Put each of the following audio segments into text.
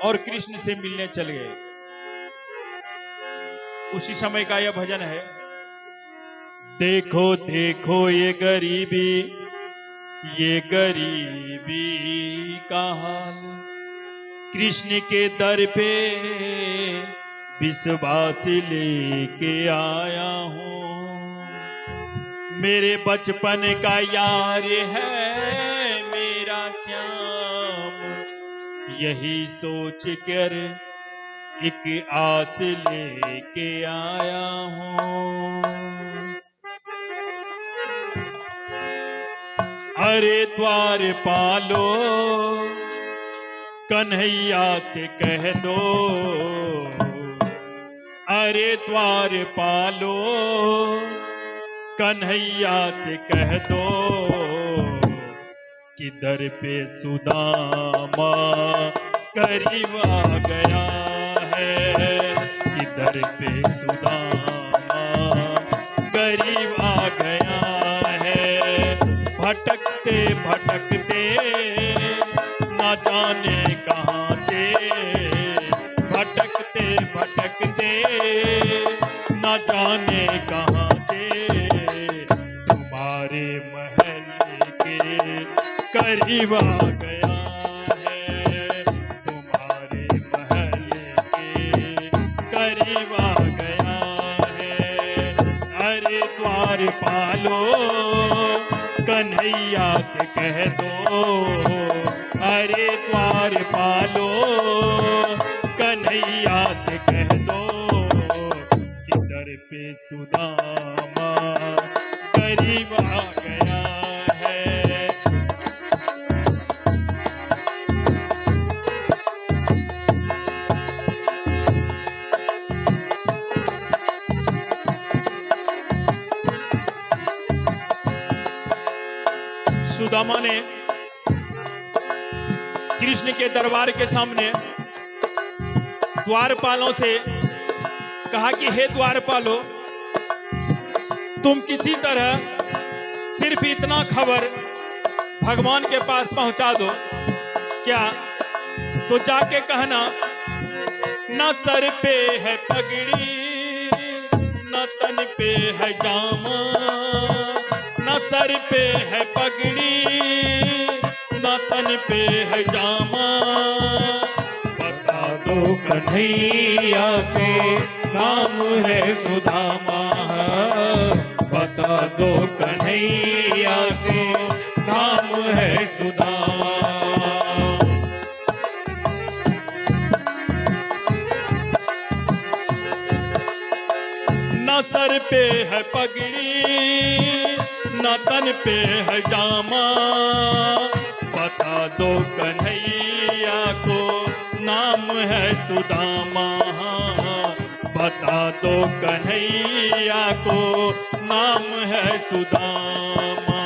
और कृष्ण से मिलने चल गए। उसी समय का यह भजन है। देखो देखो ये गरीबी का हाल, कृष्ण के दर पे विश्वास लेके आया हूँ। मेरे बचपन का यार है मेरा श्याम, यही सोच कर एक आस लेके आया हूँ। अरे द्वार पालो कन्हैया से कह दो, अरे द्वार पालो कन्हैया से कह दो कि दर पे सुदामा करीब आ गया है, कि दर पे सुदामा करीब आ गया है। भटकते भटकते ना जाने कहाँ से, भटकते भटकते ना जाने कहाँ से, तुम्हारे महल के करीब आ गया है, तुम्हारे महल के करीब आ गया है। अरे द्वार पालो कन्हैया से कह दो, अरे द्वार पालो कन्हैया से कह दो कि दर पे सुदामा करीब आ गया है। सुदामा ने कृष्ण के दरबार के सामने द्वारपालों से कहा कि हे द्वारपालों, तुम किसी तरह सिर्फ इतना खबर भगवान के पास पहुंचा दो। क्या? तो जाके कहना न सर पे है पगड़ी न तन पे है जामा, न सर पे है पगड़ी न तन पे है जामा, बता दो कन्हैया से नाम है सुदामा, बता दो कन्हैया से नाम है सुदामा। न सर पे है पगड़ी न तन पे है जामा, बता दो कन्हैया को नाम है सुदामा, बता दो कन्हैया को नाम है सुदामा।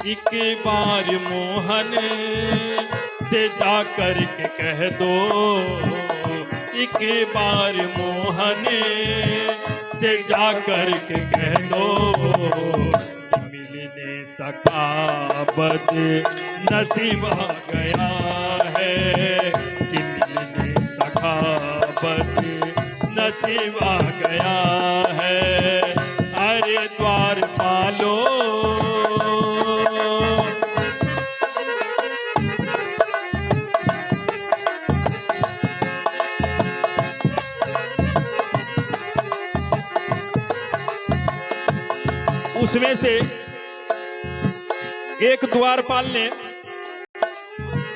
एक बार मोहन से जाकर के कह दो, एक बार मोहन से जाकर के कह दो, मिलने सका बद नसीब आ गया है, कि मिलने सका बद नसीब आ गया है। अरे द्वार पालो उसमें से एक द्वारपाल ने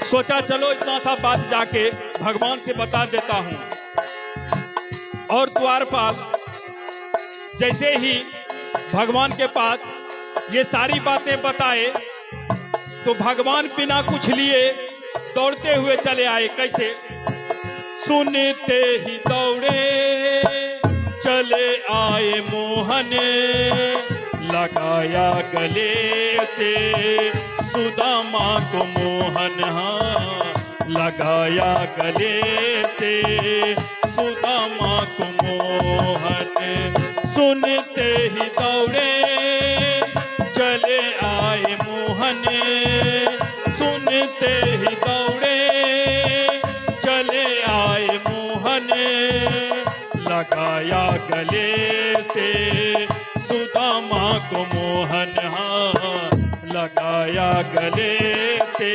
सोचा चलो इतना सा बात जाके भगवान से बता देता हूं। और द्वारपाल जैसे ही भगवान के पास ये सारी बातें बताए तो भगवान बिना कुछ लिए दौड़ते हुए चले आए। कैसे? सुनते ही दौड़े चले आए मोहन, लगाया गले से सुदामा को मोहन, हाँ लगाया गले से सुदामा को मोहन। सुनते ही दौड़े चले आए मोहन, सुनते ही दौड़े चले लगाया गले से सुदामा को मोहन, हाँ लगाया गले से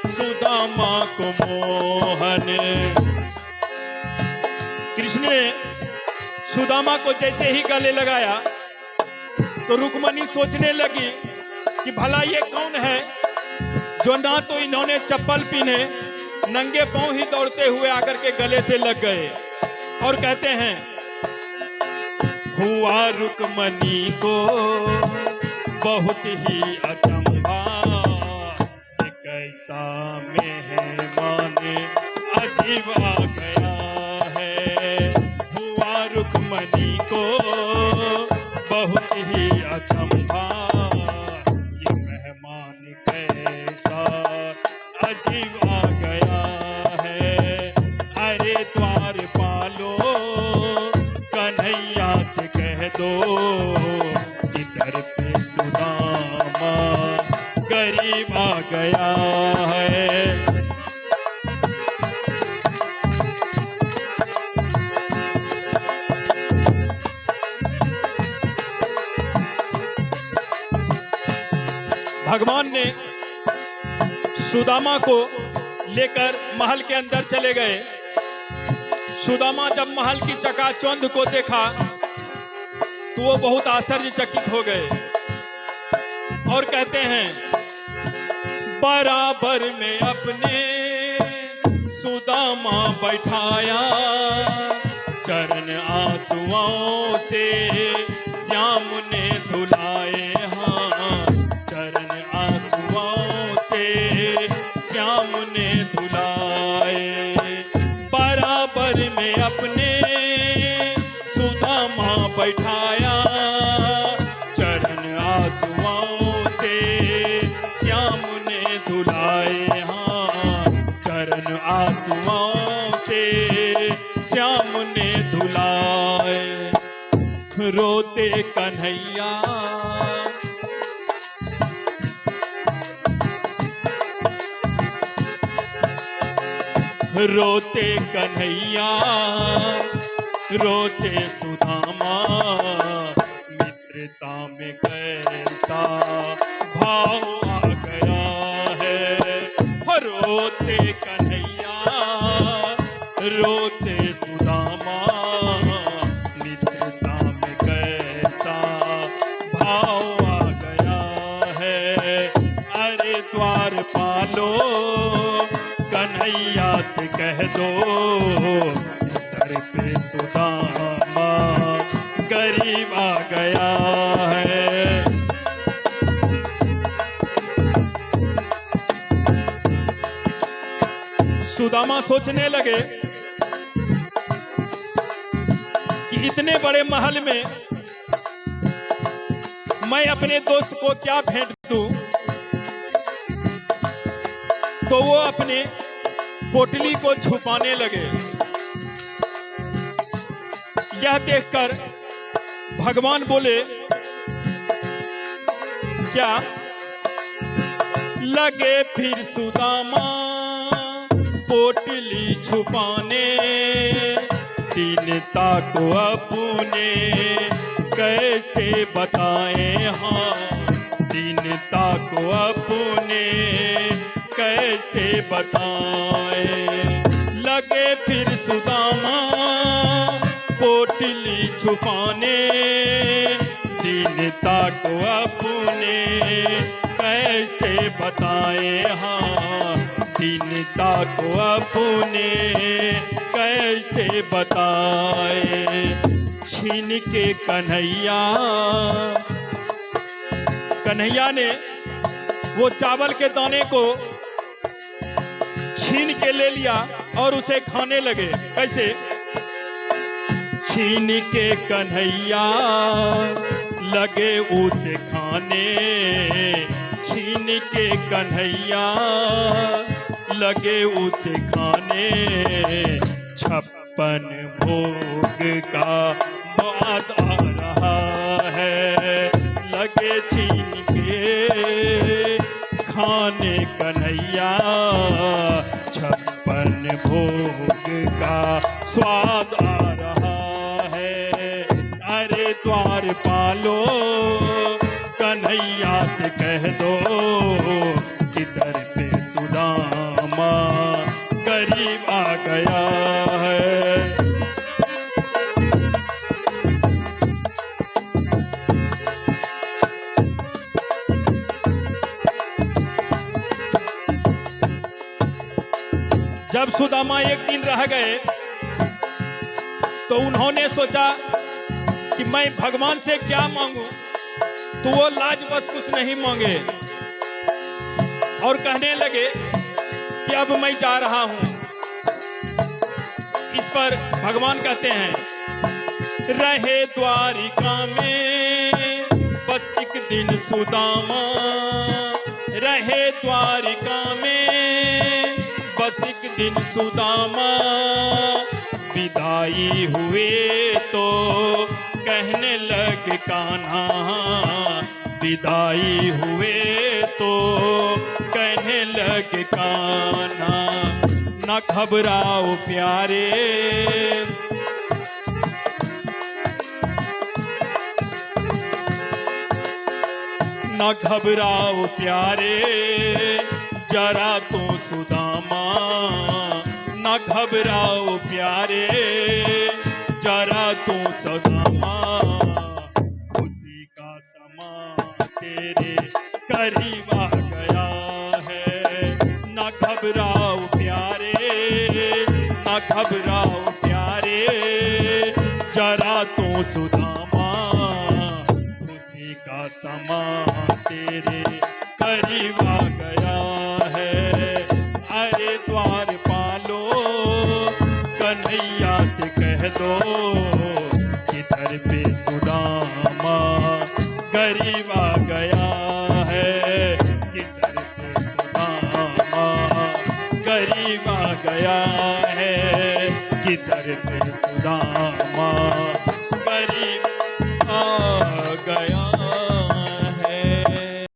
सुदामा को मोहन। कृष्ण ने सुदामा को जैसे ही गले लगाया तो रुक्मणी सोचने लगी कि भला ये कौन है जो ना तो इन्होंने चप्पल पहने, नंगे पांव ही दौड़ते हुए आकर के गले से लग गए। और कहते हैं हुआ रुक्मणी को बहुत ही अचंभा, कैसा मेहमान अजीब आ गया है। हुआ रुक्मणी को बहुत ही अचंभा, ये मेहमान कैसा अजीब आ गया है। अरे द्वार पालो कन्हैया से कह दो, इधर पे सुदामा गरीब आ गया है। भगवान ने सुदामा को लेकर महल के अंदर चले गए। सुदामा जब महल की चकाचौंध को देखा तो वो बहुत आश्चर्यचकित हो गए और कहते हैं बराबर में अपने सुदामा बैठाया, चरण आंसुओं से श्याम ने धुलाए, हाँ चरण आंसुओं से श्याम ने धुलाए। बराबर में अपने सुदामा बैठाया, चरण आंसुओं से श्याम ने धुलाए, हाँ चरण आंसुओं से श्याम ने धुलाए। रोते कन्हैया रोते कन्हैया रोते सुदामा, मित्रता में कैसा भाव आ गया है। रोते कन्हैया रोते सुदामा, मित्रता में कैसा भाव आ गया है। अरे द्वार पालो कन्हैया से कह दो, दर पे सुदामा गरीब आ गया है। सुदामा सोचने लगे कि इतने बड़े महल में मैं अपने दोस्त को क्या भेंट दूं, तो वो अपने पोटली को छुपाने लगे। यह देखकर भगवान बोले क्या लगे फिर सुदामा पोटली छुपाने, दीनता को अपने कैसे बताएं, हाँ दीनता को अपने कैसे बताएं। लगे फिर सुदामा पोटली छुपाने, दीनता को अपने कैसे बताएं, हाँ दीनता को अपने कैसे बताएं। छीन के कन्हैया ने वो चावल के दाने को छीन के ले लिया और उसे खाने लगे। कैसे? छीन के कन्हैया लगे उसे खाने, छीन के कन्हैया लगे उसे खाने। 56 भोग का बाद आ रहा है, लगे छीन के खाने कन्हैया। 56 भोग का स्वाद आ रहा से कह दो कि दर पे सुदामा करीब आ गया है। जब सुदामा एक दिन रह गए तो उन्होंने सोचा कि मैं भगवान से क्या मांगू, तो वो लाज बस कुछ नहीं मांगे और कहने लगे कि अब मैं जा रहा हूं। इस पर भगवान कहते हैं, रहे द्वारिका में बस एक दिन सुदामा, रहे द्वारिका में बस एक दिन सुदामा, विदाई हुए तो कहने लगे कान्हा, विदाई हुए तो कहने लगे कान्हा, न घबराओ प्यारे, न घबराओ प्यारे, जरा तो सुदामा, न घबराओ प्यारे, जरा तो सुदामा, खुशी का समा तेरे करीब आ गया है। न घबराओ प्यारे, न घबराओ प्यारे, जरा तो सुदामा, खुशी का समा तेरे करीब आ गया है। अरे द्वार पालो कन्हैया से कह दो कि दर पे सुदामा करीब आ गया है, कि दर पे सुदामा करीब आ गया है, कि दर पे सुदामा